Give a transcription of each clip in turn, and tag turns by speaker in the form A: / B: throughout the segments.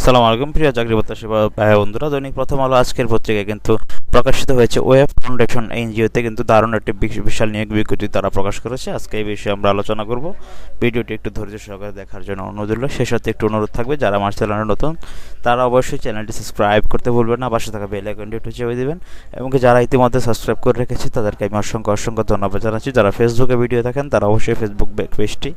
A: আসসালামু আলাইকুম প্রিয় চাকরি প্রত্যাশী ভাই বন্ধুরা, দৈনিক প্রথম আলো আজকের পত্রিকায় কিন্তু প্রকাশিত হয়েছে ওয়েব ফাউন্ডেশন এনজিওতে কিন্তু দারুণ একটি বিশাল নিয়োগ বিজ্ঞপ্তি তারা প্রকাশ করেছে। আজকে এই বিষয়ে আমরা আলোচনা করব। ভিডিওটি একটু ধৈর্য সহকারে দেখার জন্য অনুরোধ রইল। সেই সাথে একটু অনুরোধ থাকবে, যারা আমার চ্যানেলে নতুন তারা অবশ্যই চ্যানেলটি সাবস্ক্রাইব করতে ভুলবেন না, পাশে থাকা বেল আইকনটি একটু চেপে দিবেন। এবং যারা ইতিমধ্যে সাবস্ক্রাইব করে রেখেছে তাদেরকে আমি অসংখ্য ধন্যবাদ জানাচ্ছি। যারা ফেসবুকে ভিডিও দেখেন তারা অবশ্যই ফেসবুক পেজটি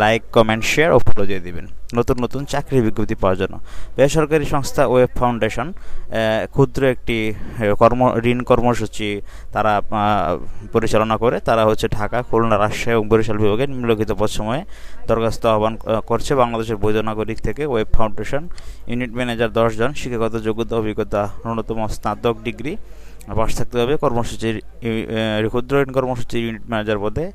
A: লাইক, কমেন্ট, শেয়ার ও ফলো দিয়ে দিবেন নতুন চাকরির বিজ্ঞপ্তি পাওয়ার জন্য। বেসরকারি সংস্থা ওয়েব ফাউন্ডেশন ক্ষুদ্র একটি ঋণ কর্মসূচি তারা পরিচালনা করে। তারা হচ্ছে ঢাকা, খুলনা, রাজশাহী এবং বরিশাল বিভাগে নিম্নলিখিত পদ সময়ে দরখাস্ত আহ্বান করছে বাংলাদেশের বৈধ নাগরিক থেকে। ওয়েব ফাউন্ডেশন ইউনিট ম্যানেজার 10 জন, শিক্ষাগত যোগ্যতা অভিজ্ঞতা ন্যূনতম স্নাতক ডিগ্রি পাশ থাকতে হবে। কর্মসূচির ক্ষুদ্র ঋণ কর্মসূচির ইউনিট ম্যানেজার পদে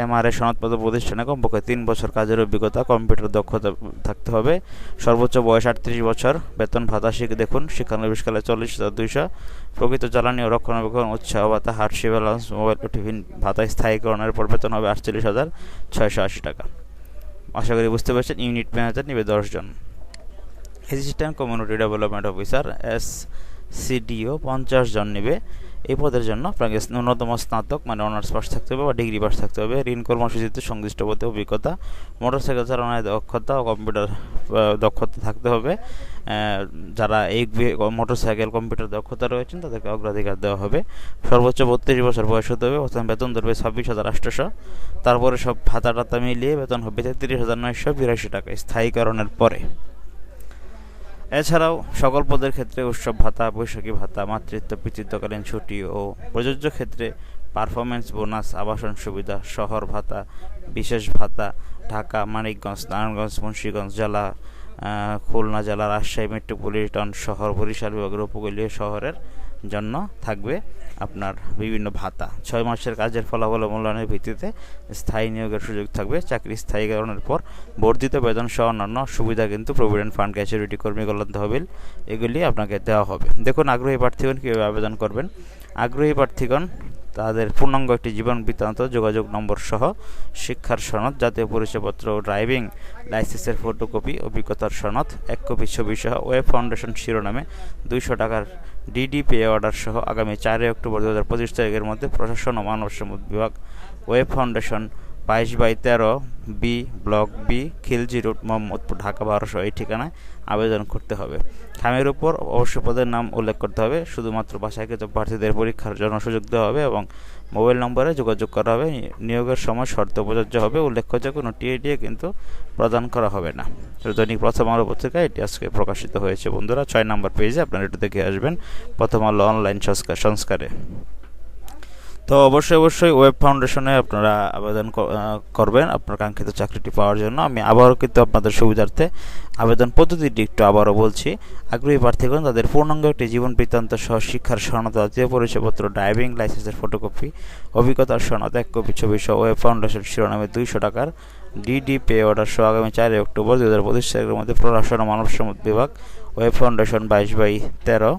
A: এমআরএ সনদপ্রাপ্ত প্রতিষ্ঠানে কমপক্ষে 3 বছর কাজের অভিজ্ঞতা, কম্পিউটার দক্ষতা থাকতে হবে। সর্বোচ্চ বয়স 38 বছর। বেতন ভাতা দেখুন শিক্ষানবিশকালে 40,200, প্রকৃত জ্বালানি ও রক্ষণাবেক্ষণ, উৎসাহ ভাতা, হার্ডশিপ অ্যালাউন্স, মোবাইল ও টিফিন ভাতা স্থায়ীকরণের পর বেতন হবে 48,680 টাকা। আশা করি বুঝতে পারছেন। ইউনিট ম্যানেজার নেবে 10 জন। অ্যাসিস্ট্যান্ট কমিউনিটি ডেভেলপমেন্ট অফিসার সিডিও 50 জন নেবে। এই পদের জন্য আপনাকে ন্যূনতম স্নাতক মানে অনার্স পাস থাকতে হবে বা ডিগ্রি পাস থাকতে হবে। ঋণ কর্মসূচিতে সংশ্লিষ্ট পদে অভিজ্ঞতা, মোটরসাইকেল চালানোর দক্ষতা ও কম্পিউটার দক্ষতা থাকতে হবে। যারা এই মোটরসাইকেল কম্পিউটার দক্ষতা রয়েছেন তাদেরকে অগ্রাধিকার দেওয়া হবে। সর্বোচ্চ 32 বছর বয়স হতে হবে। প্রথম বেতন ধরবে 26,800, তারপরে সব ভাতা টাতা মিলিয়ে বেতন হবে 33,982 টাকা স্থায়ীকরণের পরে। এছাড়াও সকল পদের ক্ষেত্রে উৎসব ভাতা, বৈশাখী ভাতা, মাতৃত্ব পিতৃত্বকালীন ছুটি ও প্রযোজ্য ক্ষেত্রে পারফরমেন্স বোনাস, আবাসন সুবিধা, শহর ভাতা, বিশেষ ভাতা ঢাকা, মানিকগঞ্জ, নারায়ণগঞ্জ, মুন্সিগঞ্জ জেলা, খুলনা জেলা, রাজশাহী মেট্রোপলিটন শহর, বরিশাল বিভাগের উপকূলীয় শহরের জন্য থাকবে আপনার বিভিন্ন ভাতা। 6 মাসের কাজের ফলাফল মূল্যায়নের ভিত্তিতে স্থায়ী নিয়োগের সুযোগ থাকবে। চাকরি স্থায়ীকরণের পর বর্ধিত বেতন সহ অন্যান্য সুবিধা কিন্তু প্রভিডেন্ট ফান্ড, গ্র্যাচুইটি, কর্মী কল্যাণ তহবিল এগুলি আপনাকে দেওয়া হবে। দেখুন আগ্রহী প্রার্থীগণ কীভাবে আবেদন করবেন। আগ্রহী প্রার্থীগণ তাদের পূর্ণাঙ্গ একটি জীবন বৃত্তান্ত, যোগাযোগ নম্বর সহ শিক্ষার সনদ, জাতীয় পরিচয়পত্র ও ড্রাইভিং লাইসেন্সের ফটোকপি, অভিজ্ঞতার সনদ, 1 কপি ছবি সহ ওয়েব ফাউন্ডেশন শিরোনামে 200 টাকার ডিডি পে অর্ডার সহ আগামী 4 অক্টোবর 2025 তারিখের মধ্যে প্রশাসন ও মানব সম্পদ বিভাগ, web foundation, 22/13 B block B, Khilji road, Mohammadpur, Dhaka 1200 এই ঠিকানায় আবেদন করতে হবে। খামের উপর অবশ্যই পদের নাম উল্লেখ করতে হবে। শুধুমাত্র বাছাইকৃত প্রার্থীদের পরীক্ষার জন্য সুযোগ দেওয়া হবে এবং মোবাইল নম্বরে যোগাযোগ করা হবে। নিয়োগের সময় শর্ত প্রযোজ্য হবে। উল্লেখ্য যে কোনো টিএডিএ কিন্তু প্রদান করা হবে না। দৈনিক প্রথম আলো পত্রিকায় এটি আজকে প্রকাশিত হয়েছে বন্ধুরা। 6 নম্বর পেজে আপনারা একটু দেখে আসবেন প্রথম আলো অনলাইন সংস্কারে। তো অবশ্যই ওয়েব ফাউন্ডেশনে আপনারা আবেদন করবেন আপনার কাঙ্ক্ষিত চাকরিটি পাওয়ার জন্য। আমি আবারও কিন্তু আপনাদের সুবিধার্থে আবেদন পদ্ধতিটি একটু আবারও বলছি। আগ্রহী প্রার্থীগণ তাদের পূর্ণাঙ্গ একটি জীবন বৃত্তান্ত সহ শিক্ষার সনদ, জাতীয় পরিচয়পত্র, ড্রাইভিং লাইসেন্সের ফটোকপি, অভিজ্ঞতার সনদ, 1 কপি ছবি সহ ওয়েব ফাউন্ডেশন শিরোনামে 200 টাকার ডিডি পে অর্ডার সহ আগামী 4 অক্টোবর 2025 তারিখের মধ্যে প্রশাসন ও মানব সম্পদ বিভাগ, web foundation, 22/13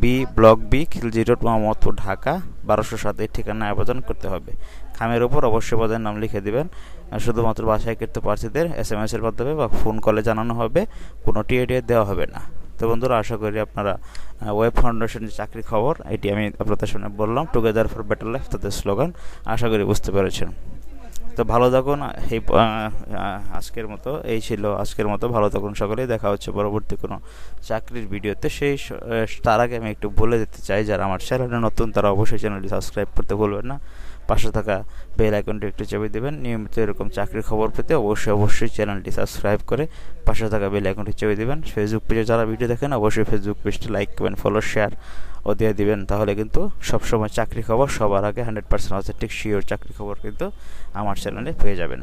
A: B block B, Khilji road, Mohammadpur, Dhaka 1207 এই ঠিকানায় আবেদন করতে হবে। খামের উপর অবশ্যই পদের নাম লিখে দিবেন। শুধুমাত্র বাছাইকৃত প্রার্থীদের SMS এর মাধ্যমে বা ফোন কলে জানানো হবে, কোনো টিএডিএ দেওয়া হবে না। তো বন্ধুরা, আশা করি আপনারা ওয়েব ফাউন্ডেশন যে চাকরি খবর এটি আমি আপনাদের সামনে বললাম, টুগেদার ফর বেটার লাইফ তাদের স্লোগান, আশা করি বুঝতে পেরেছেন। তো ভালো থাকুন। এই আজকের মতো ভালো থাকুন সকলেই। দেখা হচ্ছে পরবর্তী কোনো চাকরির ভিডিওতে। তার আগে আমি একটু বলে দিতে চাই, যারা আমার চ্যানেলে নতুন তারা অবশ্যই চ্যানেলটি সাবস্ক্রাইব করতে ভুলবেন না। পাশে থাকা বেল আইকনটি একটু চেপে দেবেন। নিয়মিত এরকম চাকরির খবর পেতে অবশ্যই চ্যানেলটি সাবস্ক্রাইব করে পাশে থাকা বেল আইকনটি চেপে দেবেন। ফেসবুক পেজে যারা ভিডিও দেখেন অবশ্যই ফেসবুক পেজটি লাইক করবেন, ফলো, শেয়ার ও দিয়ে দিবেন। তাহলে কিন্তু সবসময় চাকরি খবর সবার আগে 100% অথেন্টিক শিওর চাকরি খবর কিন্তু আমার চ্যানেলে পেয়ে যাবেন।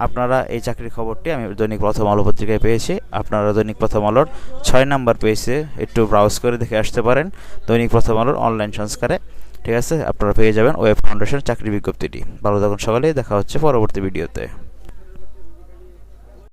A: আপনারা এই চাকরির খবরটি আমি দৈনিক প্রথম আলো পত্রিকায় পেয়েছি। আপনারা দৈনিক প্রথম আলোর 6 নম্বর পেজে একটু ব্রাউজ করে দেখে আসতে পারেন। দৈনিক প্রথম আলোর অনলাইন সংস্কারে, ঠিক আছে, আপনারা পেয়ে যাবেন ওয়েব ফাউন্ডেশন চাকরি বিজ্ঞপ্তিটি। ভালো থাকুন সকলেই। দেখা হচ্ছে পরবর্তী ভিডিওতে।